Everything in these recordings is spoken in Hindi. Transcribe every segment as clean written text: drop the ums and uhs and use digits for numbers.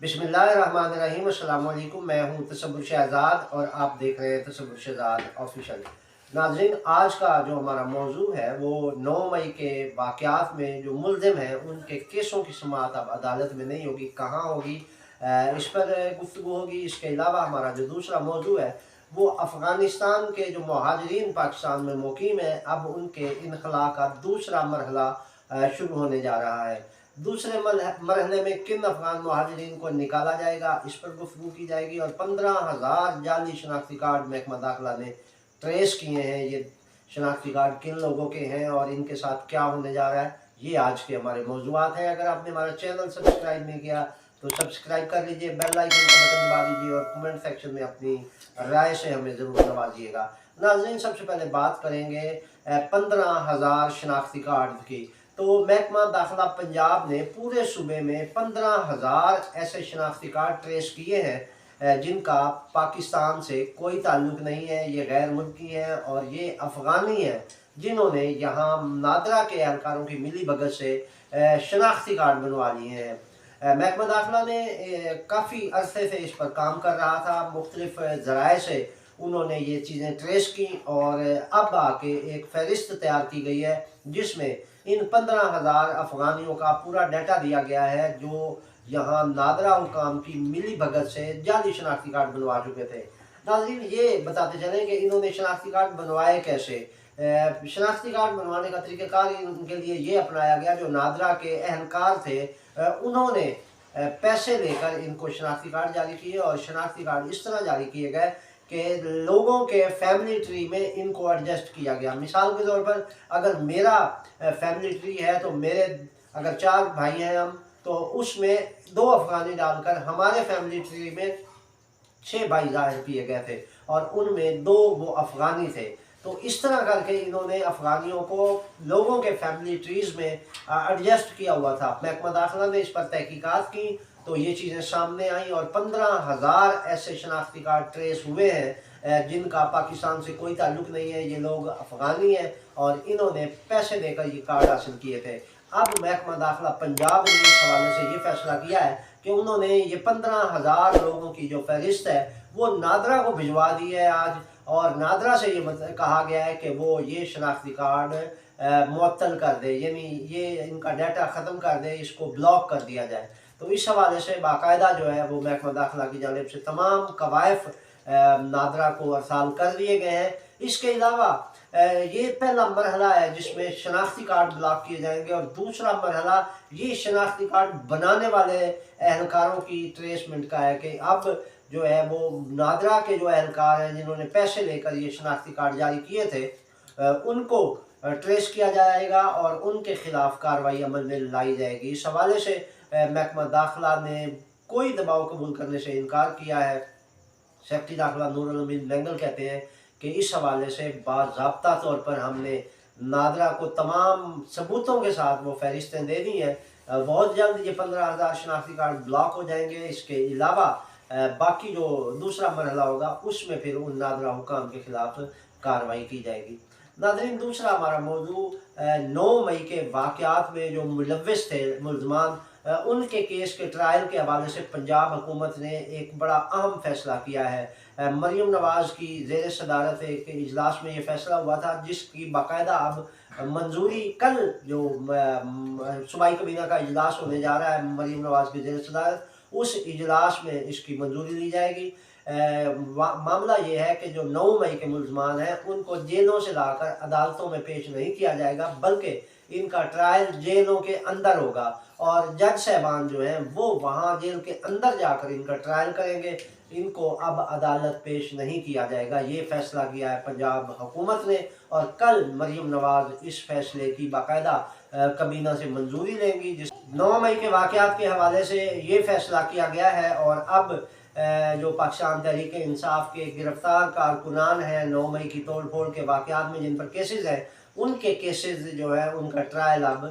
बिस्मिल्लाहिर्रहमानिर्रहीम। अस्सलाम वालेकुम। मैं हूँ तसव्वुर शहज़ाद और आप देख रहे हैं तसव्वुर शहज़ाद ऑफिशियल। नाज़रीन, आज का जो हमारा मौजू है वो 9 मई के वाक़यात में जो मुल्ज़िम हैं उनके केसों की समाअत अब अदालत में नहीं होगी, कहाँ होगी, इस पर गुफ्तगू होगी। इसके अलावा हमारा जो दूसरा मौजू है वो अफ़गानिस्तान के जो मुहाजिरीन पाकिस्तान में मुक़ीम हैं, अब उनके इनख़ला का दूसरा मरहला शुरू होने जा रहा है। दूसरे मरहले में किन अफ़गान मुहाजिरीन को निकाला जाएगा, इस पर गुफ्तगू की जाएगी। और 15,000 जाली शनाख्ती कार्ड महकमा दाखिला ने ट्रेस किए हैं। ये शनाख्ती कार्ड किन लोगों के हैं और इनके साथ क्या होने जा रहा है, ये आज के हमारे मौज़ूआत हैं। अगर आपने हमारा चैनल सब्सक्राइब नहीं किया तो सब्सक्राइब कर लीजिए, बेल आइकन का बटन दबा दीजिए और कमेंट सेक्शन में अपनी राय से हमें ज़रूर नवाजिएगा। नाज़रीन, सबसे पहले बात करेंगे 15,000 शनाख्ती कार्ड की। तो महकमा दाखिला पंजाब ने पूरे सूबे में 15,000 ऐसे शनाख्ती कार्ड ट्रेस किए हैं जिनका पाकिस्तान से कोई ताल्लुक नहीं है। ये गैर मुल्की हैं और ये अफ़गानी हैं जिन्होंने यहाँ नादरा के एहलकारों की मिली भगत से शनाख्ती कार्ड बनवा लिए हैं। महकमा दाखिला ने काफ़ी अरसे से इस पर काम कर रहा था, मुख्तलिफ ज़राए से उन्होंने ये चीज़ें ट्रेस की और अब आके एक फ़हरिस्त तैयार की गई है जिसमें इन 15,000 अफ़गानियों का पूरा डाटा दिया गया है जो यहाँ नादरा हुकाम की मिली भगत से जाली शनाख्ती कार्ड बनवा चुके थे। नाज़रीन, ये बताते चलें कि इन्होंने शनाख्ती कार्ड बनवाए कैसे। शनाख्ती कार्ड बनवाने का तरीक़ाकार इनके लिए ये अपनाया गया, जो नादरा के अहलकार थे उन्होंने पैसे लेकर इनको शनाख्ती कार्ड जारी किए और शनाख्ती कार्ड इस तरह जारी किए गए कि लोगों के फैमिली ट्री में इनको एडजस्ट किया गया। मिसाल के तौर पर अगर मेरा फैमिली ट्री है तो मेरे अगर 4 भाई हैं हम, तो उसमें 2 अफ़गानी डालकर हमारे फैमिली ट्री में 6 भाई ज़ाहिर किए गए थे और उनमें 2 वो अफ़गानी थे। तो इस तरह करके इन्होंने अफ़गानियों को लोगों के फैमिली ट्रीज़ में एडजस्ट किया हुआ था। महकमा दाखिला ने इस पर तहकीकात की तो ये चीज़ें सामने आई और 15,000 ऐसे शनाख्ती कार्ड ट्रेस हुए हैं जिनका पाकिस्तान से कोई ताल्लुक नहीं है। ये लोग अफ़गानी हैं और इन्होंने पैसे देकर ये कार्ड हासिल किए थे। अब महकमा दाखिला पंजाब ने इस हवाले से ये फैसला किया है कि उन्होंने ये 15,000 लोगों की जो फहरिस्त है वो नादरा को भिजवा दी है आज, और नादरा से ये कहा गया है कि वो ये शनाख्ती कार्ड मुअत्तल कर दे, यानी ये इनका डाटा ख़त्म कर दे, इसको ब्लॉक कर दिया जाए। तो इस हवाले से बाकायदा जो है वो महकमा दाखिला की जानिब से तमाम कवायफ नादरा को अरसाल कर दिए गए हैं। इसके अलावा ये पहला मरहला है जिसमें शनाख्ती कार्ड ब्लॉक किए जाएंगे और दूसरा मरहला ये शनाख्ती कार्ड बनाने वाले एहलकारों की ट्रेसमेंट का है कि अब जो है वो नादरा के जो एहलकार हैं जिन्होंने पैसे लेकर ये शनाख्ती कार्ड जारी किए थे उनको ट्रेस किया जाएगा और उनके खिलाफ कार्रवाई अमल में लाई जाएगी। इस हवाले से महकमा दाखिला ने कोई दबाव कबूल करने से इनकार किया है। सेक्रेटरी दाखिला नूरुल अमीन बेंगल कहते हैं कि इस हवाले से बाज़ाब्ता तौर पर हमने नादरा को तमाम सबूतों के साथ वो फहरिस्तें दे दी हैं। बहुत जल्द ये 15,000 शनाख्ती कार्ड ब्लॉक हो जाएंगे। इसके अलावा बाकी जो दूसरा मरहला होगा उसमें फिर उन नादरा हुकाम के खिलाफ कार्रवाई की जाएगी। नाज़रीन, दूसरा हमारा मौजू 9 मई के वाक़यात में जो मुलव्विस थे मुल्ज़मान उनके केस के ट्रायल के हवाले से पंजाब हुकूमत ने एक बड़ा अहम फ़ैसला किया है। मरीम नवाज़ की ज़ेर सदारत एक इजलास में ये फ़ैसला हुआ था जिसकी बाकायदा अब मंजूरी कल जो सूबाई कबीना का इजलास होने जा रहा है मरीम नवाज़ की ज़ेर सदारत, उस इजलास में इसकी मंजूरी ली जाएगी। मामला ये है कि जो 9 मई के मुल्ज़मान हैं उनको जेलों से लाकर अदालतों में पेश नहीं किया जाएगा बल्कि इनका ट्रायल जेलों के अंदर होगा और जज साहबान जो हैं वो वहाँ जेल के अंदर जाकर इनका ट्रायल करेंगे। इनको अब अदालत पेश नहीं किया जाएगा। ये फ़ैसला किया है पंजाब हुकूमत ने और कल मरीम नवाज़ इस फैसले की बाकायदा कबीना से मंजूरी लेंगी। जिस 9 मई के वाक़यात के हवाले से ये फ़ैसला किया गया है और अब जो पाकिस्तान तहरीक इंसाफ के गिरफ्तार कारकुनान हैं 9 मई की तोड़ फोड़ के वाक़यात में जिन पर केसेस हैं उनके केसेस जो है उनका ट्रायल अब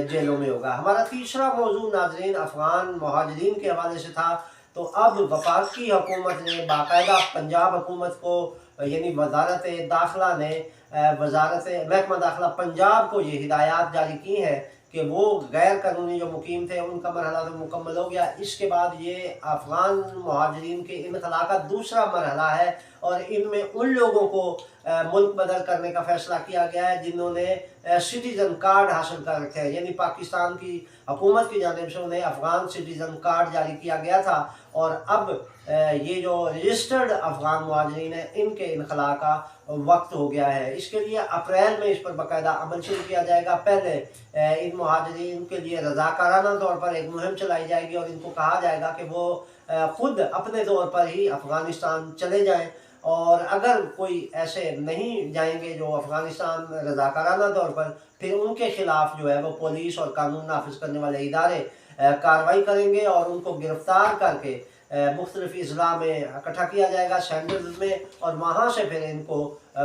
जेलों में होगा। हमारा तीसरा मौजू नाज़रीन अफ़गान मुहाजिरीन के हवाले से था। तो अब वफाकी हुकूमत ने बाकायदा पंजाब हुकूमत को यानी वजारत दाखिला ने वजारत महकमा दाखिला पंजाब को ये हिदायत जारी की हैं कि वो गैर कानूनी जो मुकीम थे उनका मरहला तो मुकम्मल हो गया। इसके बाद ये अफ़गान मुहाजिरीन के इनखला का दूसरा मरहला है और इनमें उन लोगों को मुल्क बदल करने का फ़ैसला किया गया है जिन्होंने सिटीज़न कार्ड हासिल कर रखे हैं, यानी पाकिस्तान की हुकूमत की जानिब से उन्हें अफ़गान सिटीज़न कार्ड जारी किया गया था और अब ये जो रजिस्टर्ड अफ़गान मुहाजिरीन हैं इनके इनखला का वक्त हो गया है। इसके लिए अप्रैल में इस पर बाकायदा अमल शुरू किया जाएगा। पहले इन मुहाजिरीन के लिए रज़ाकाराना तौर पर एक मुहिम चलाई जाएगी और इनको कहा जाएगा कि वो ख़ुद अपने तौर पर ही अफ़गानिस्तान चले जाएं और अगर कोई ऐसे नहीं जाएंगे जो अफ़गानिस्तान रज़ाकाराना तौर पर, फिर उनके ख़िलाफ़ जो है वो पुलिस और कानून नाफिज करने वाले इदारे कार्रवाई करेंगे और उनको गिरफ़्तार करके मुख्तलिफ अज़ला में इकट्ठा किया जाएगा सेंटर्स में और वहाँ से फिर इनको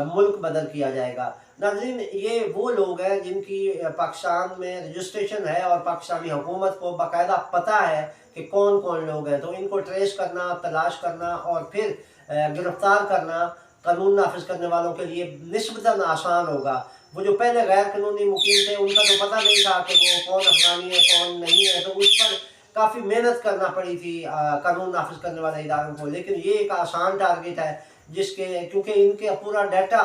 मुल्क बदल किया जाएगा। नाज़रीन, ये वो लोग हैं जिनकी पाकिस्तान में रजिस्ट्रेशन है और पाकिस्तानी हुकूमत को बाकायदा पता है कि कौन कौन लोग हैं, तो इनको ट्रेस करना, तलाश करना और फिर गिरफ़्तार करना कानून नाफिज करने वालों के लिए निस्बतन आसान होगा। वो जो पहले गैर कानूनी मुकीम थे उनका तो पता नहीं था कि वो कौन अफ़गानी है कौन नहीं है, तो उस पर काफ़ी मेहनत करना पड़ी थी कानून नाफिज करने वाले इदारों को। लेकिन ये एक आसान टारगेट है जिसके क्योंकि इनके पूरा डाटा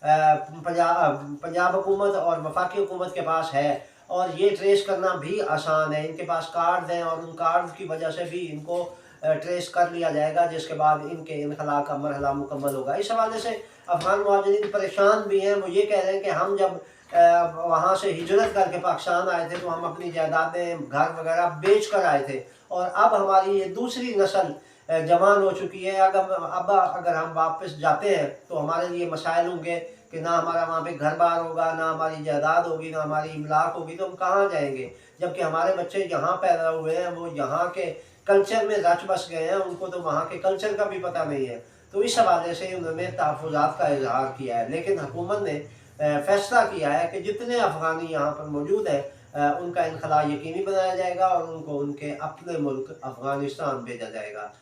पंजाब हुकूमत और वफाकी हुकूमत के पास है और ये ट्रेस करना भी आसान है। इनके पास कार्ड्स हैं और उन कार्ड्स की वजह से भी इनको ट्रेस कर लिया जाएगा, जिसके बाद इनके इनखला का मरहला मुकम्मल होगा। इस हवाले से अफ़गान मुहाजिरीन परेशान भी हैं। वो ये कह रहे हैं कि हम जब वहाँ से हिजरत करके पाकिस्तान आए थे तो हम अपनी जायदादें, घर वगैरह बेच कर आए थे और अब हमारी ये दूसरी नस्ल जवान हो चुकी है। अब अगर हम वापस जाते हैं तो हमारे लिए मसाइल होंगे कि ना हमारा वहाँ पे घर बार होगा, ना हमारी जायदाद होगी, ना हमारी इमलाक होगी, तो हम कहाँ जाएंगे? जबकि हमारे बच्चे यहाँ पैदा हुए हैं, वो यहाँ के कल्चर में रच बस गए हैं, उनको तो वहाँ के कल्चर का भी पता नहीं है। तो इस हवाले से उन्होंने तहफ़्फ़ुज़ात का इज़हार किया है। लेकिन हुकूमत ने फ़ैसला किया है कि जितने अफ़गानी यहाँ पर मौजूद हैं उनका इनखला यकीनी बनाया जाएगा और उनको उनके अपने मुल्क अफ़गानिस्तान भेजा जाएगा।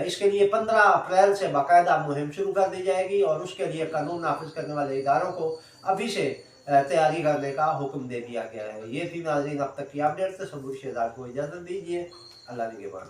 इसके लिए 15 अप्रैल से बाकायदा मुहिम शुरू कर दी जाएगी और उसके लिए कानून नाफिज करने वाले इदारों को अभी से तैयारी करने का हुक्म दे दिया गया है। ये थी नाज़रीन अब तक की अपडेट। तसव्वुर शहज़ाद को इजाज़त दीजिए। अल्लाह निगहबान।